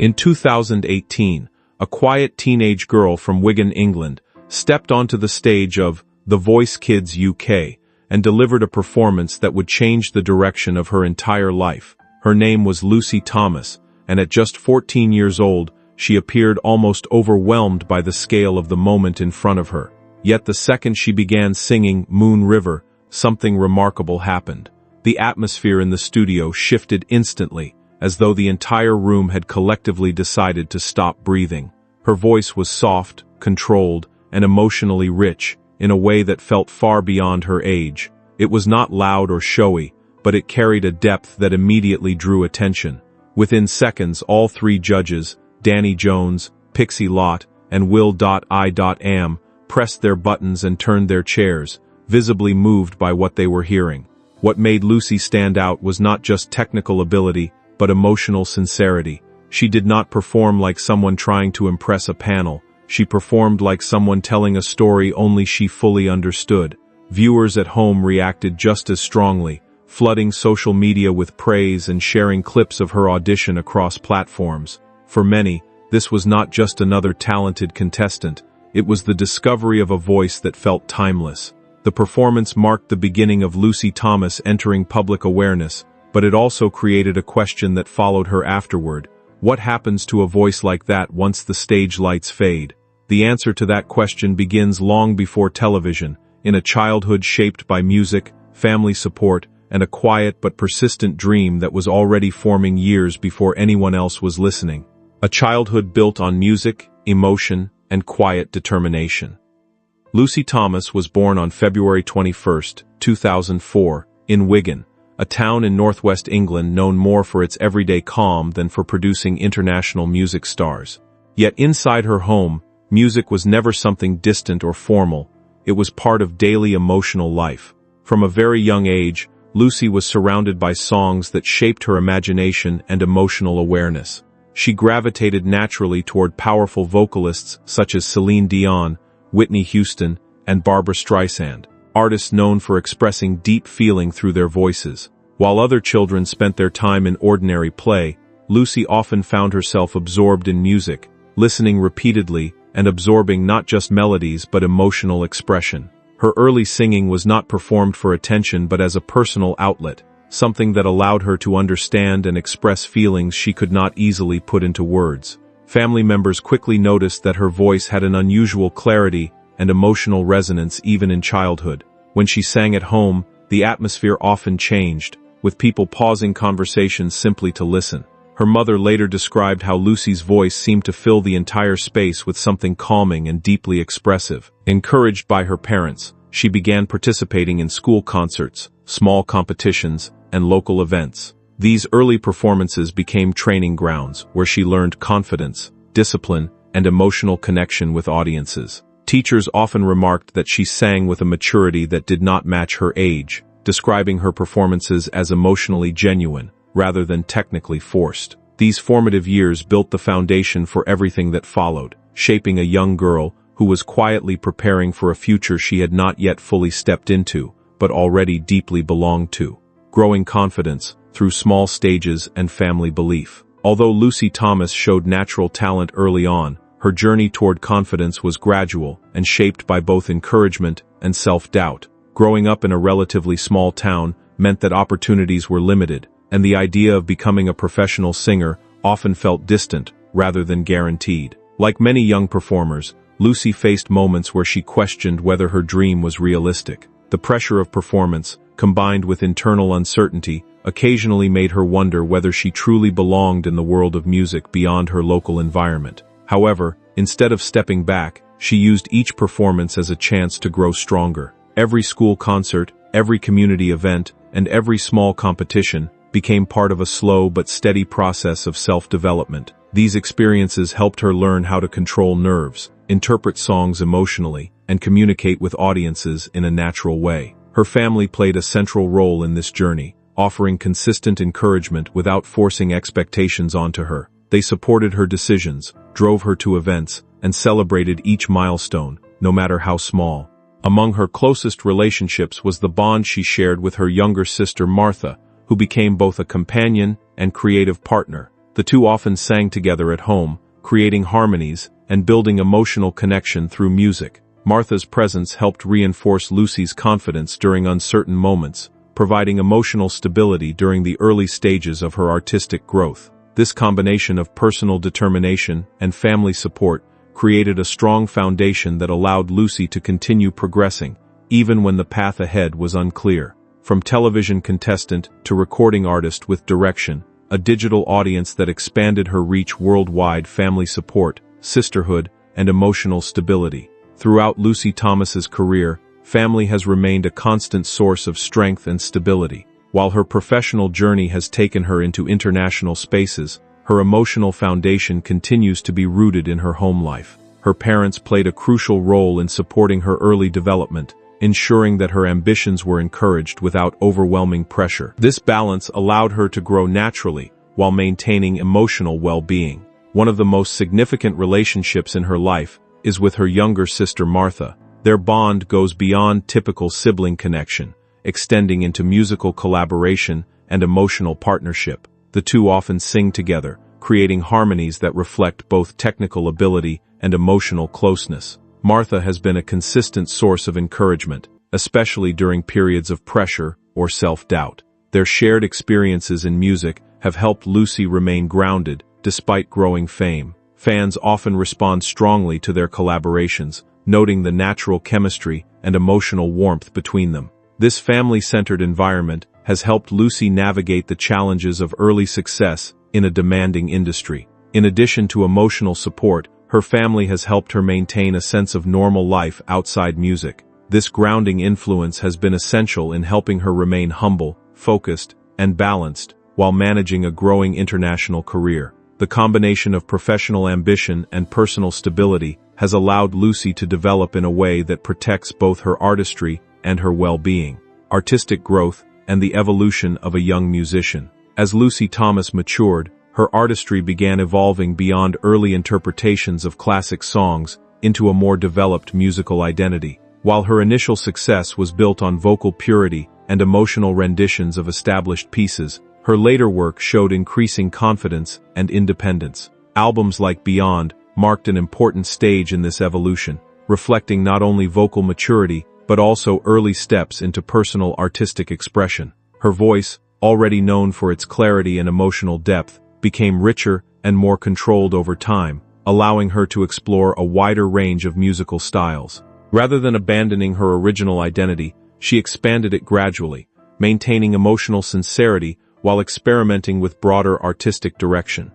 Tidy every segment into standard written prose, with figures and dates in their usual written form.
In 2018, a quiet teenage girl from Wigan, England, stepped onto the stage of The Voice Kids UK and delivered a performance that would change the direction of her entire life. Her name was Lucy Thomas, and at just 14 years old, she appeared almost overwhelmed by the scale of the moment in front of her. Yet the second she began singing Moon River, something remarkable happened. The atmosphere in the studio shifted instantly, as though the entire room had collectively decided to stop breathing. Her voice was soft, controlled, and emotionally rich, in a way that felt far beyond her age. It was not loud or showy, but it carried a depth that immediately drew attention. Within seconds, all three judges, Danny Jones, Pixie Lott, and Will.I.Am, pressed their buttons and turned their chairs, visibly moved by what they were hearing. What made Lucy stand out was not just technical ability, but emotional sincerity. She did not perform like someone trying to impress a panel. She performed like someone telling a story only she fully understood. Viewers at home reacted just as strongly, flooding social media with praise and sharing clips of her audition across platforms. For many, this was not just another talented contestant. It was the discovery of a voice that felt timeless. The performance marked the beginning of Lucy Thomas entering public awareness, but it also created a question that followed her afterward. What happens to a voice like that once the stage lights fade? The answer to that question begins long before television, in a childhood shaped by music, family support, and a quiet but persistent dream that was already forming years before anyone else was listening. A childhood built on music, emotion, and quiet determination. Lucy Thomas was born on February 21, 2004, in Wigan, a town in northwest England known more for its everyday calm than for producing international music stars. Yet inside her home, music was never something distant or formal. It was part of daily emotional life. From a very young age, Lucy was surrounded by songs that shaped her imagination and emotional awareness. She gravitated naturally toward powerful vocalists such as Celine Dion, Whitney Houston, and Barbra Streisand, artists known for expressing deep feeling through their voices. While other children spent their time in ordinary play, Lucy often found herself absorbed in music, listening repeatedly and absorbing not just melodies but emotional expression. Her early singing was not performed for attention but as a personal outlet, something that allowed her to understand and express feelings she could not easily put into words. Family members quickly noticed that her voice had an unusual clarity and emotional resonance even in childhood. When she sang at home, the atmosphere often changed, with people pausing conversations simply to listen. Her mother later described how Lucy's voice seemed to fill the entire space with something calming and deeply expressive. Encouraged by her parents, she began participating in school concerts, small competitions, and local events. These early performances became training grounds where she learned confidence, discipline, and emotional connection with audiences. Teachers often remarked that she sang with a maturity that did not match her age, describing her performances as emotionally genuine, rather than technically forced. These formative years built the foundation for everything that followed, shaping a young girl who was quietly preparing for a future she had not yet fully stepped into, but already deeply belonged to. Growing confidence through small stages and family belief. Although Lucy Thomas showed natural talent early on, her journey toward confidence was gradual and shaped by both encouragement and self-doubt. Growing up in a relatively small town meant that opportunities were limited, and the idea of becoming a professional singer often felt distant rather than guaranteed. Like many young performers, Lucy faced moments where she questioned whether her dream was realistic. The pressure of performance, combined with internal uncertainty, occasionally made her wonder whether she truly belonged in the world of music beyond her local environment. However, instead of stepping back, she used each performance as a chance to grow stronger. Every school concert, every community event, and every small competition became part of a slow but steady process of self-development. These experiences helped her learn how to control nerves, interpret songs emotionally, and communicate with audiences in a natural way. Her family played a central role in this journey, offering consistent encouragement without forcing expectations onto her. They supported her decisions, drove her to events, and celebrated each milestone, no matter how small. Among her closest relationships was the bond she shared with her younger sister Martha, who became both a companion and creative partner. The two often sang together at home, creating harmonies and building emotional connection through music. Martha's presence helped reinforce Lucy's confidence during uncertain moments, providing emotional stability during the early stages of her artistic growth. This combination of personal determination and family support created a strong foundation that allowed Lucy to continue progressing, even when the path ahead was unclear. From television contestant to recording artist with direction, a digital audience that expanded her reach worldwide, family support, sisterhood, and emotional stability. Throughout Lucy Thomas's career, family has remained a constant source of strength and stability. While her professional journey has taken her into international spaces, her emotional foundation continues to be rooted in her home life. Her parents played a crucial role in supporting her early development, ensuring that her ambitions were encouraged without overwhelming pressure. This balance allowed her to grow naturally while maintaining emotional well-being. One of the most significant relationships in her life is with her younger sister Martha. Their bond goes beyond typical sibling connection, extending into musical collaboration and emotional partnership. The two often sing together, creating harmonies that reflect both technical ability and emotional closeness. Martha has been a consistent source of encouragement, especially during periods of pressure or self-doubt. Their shared experiences in music have helped Lucy remain grounded despite growing fame. Fans often respond strongly to their collaborations, noting the natural chemistry and emotional warmth between them. This family-centered environment has helped Lucy navigate the challenges of early success in a demanding industry. In addition to emotional support, her family has helped her maintain a sense of normal life outside music. This grounding influence has been essential in helping her remain humble, focused, and balanced while managing a growing international career. The combination of professional ambition and personal stability has allowed Lucy to develop in a way that protects both her artistry and her well-being. Artistic growth and the evolution of a young musician. As Lucy Thomas matured, her artistry began evolving beyond early interpretations of classic songs into a more developed musical identity. While her initial success was built on vocal purity and emotional renditions of established pieces, her later work showed increasing confidence and independence. Albums like Beyond marked an important stage in this evolution, reflecting not only vocal maturity but also early steps into personal artistic expression. Her voice, already known for its clarity and emotional depth, became richer and more controlled over time, allowing her to explore a wider range of musical styles. Rather than abandoning her original identity, she expanded it gradually, maintaining emotional sincerity while experimenting with broader artistic direction.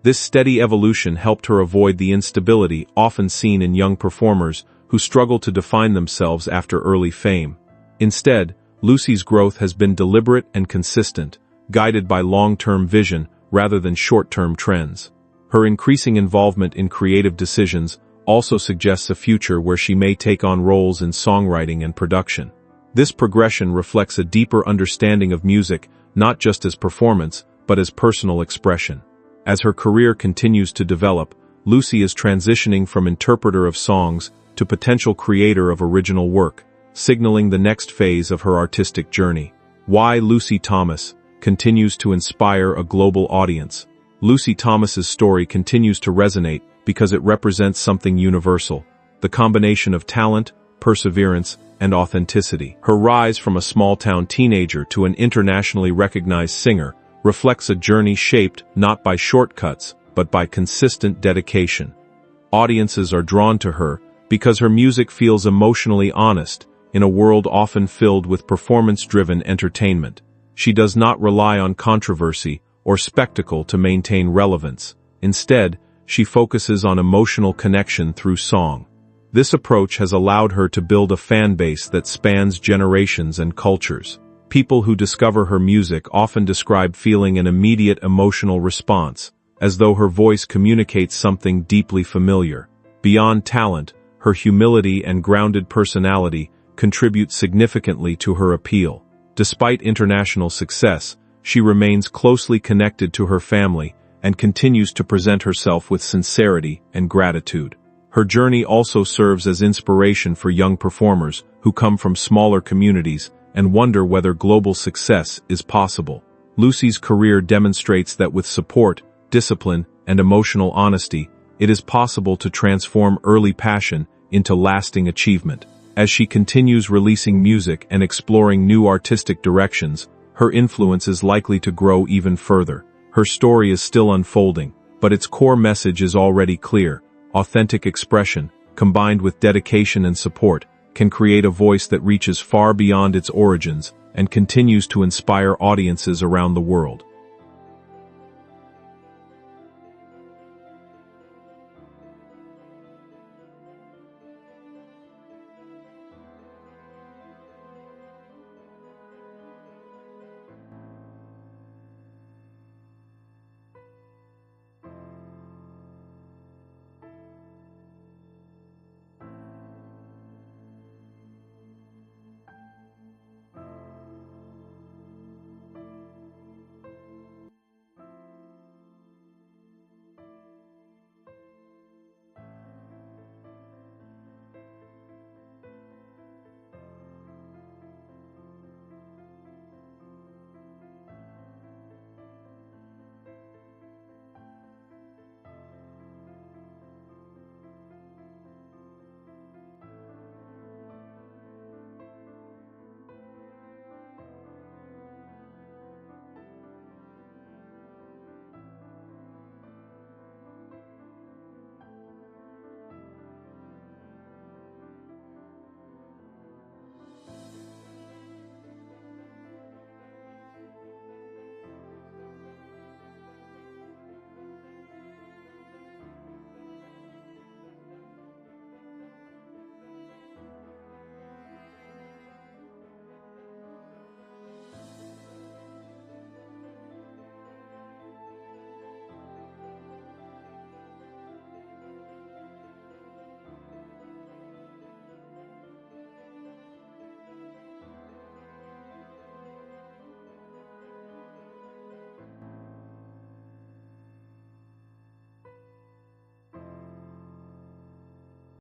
This steady evolution helped her avoid the instability often seen in young performers who struggle to define themselves after early fame. Instead, Lucy's growth has been deliberate and consistent, guided by long-term vision rather than short-term trends. Her increasing involvement in creative decisions also suggests a future where she may take on roles in songwriting and production. This progression reflects a deeper understanding of music, not just as performance, but as personal expression. As her career continues to develop, Lucy is transitioning from interpreter of songs to potential creator of original work, signaling the next phase of her artistic journey. Why Lucy Thomas continues to inspire a global audience. Lucy Thomas's story continues to resonate because it represents something universal: the combination of talent, perseverance, and authenticity. Her rise from a small-town teenager to an internationally recognized singer reflects a journey shaped not by shortcuts, but by consistent dedication. Audiences are drawn to her because her music feels emotionally honest in a world often filled with performance-driven entertainment. She does not rely on controversy or spectacle to maintain relevance. Instead, she focuses on emotional connection through song. This approach has allowed her to build a fan base that spans generations and cultures. People who discover her music often describe feeling an immediate emotional response, as though her voice communicates something deeply familiar. Beyond talent, her humility and grounded personality contribute significantly to her appeal. Despite international success, she remains closely connected to her family and continues to present herself with sincerity and gratitude. Her journey also serves as inspiration for young performers who come from smaller communities and wonder whether global success is possible. Lucy's career demonstrates that with support, discipline, and emotional honesty, it is possible to transform early passion into lasting achievement. As she continues releasing music and exploring new artistic directions, her influence is likely to grow even further. Her story is still unfolding, but its core message is already clear. Authentic expression, combined with dedication and support, can create a voice that reaches far beyond its origins and continues to inspire audiences around the world.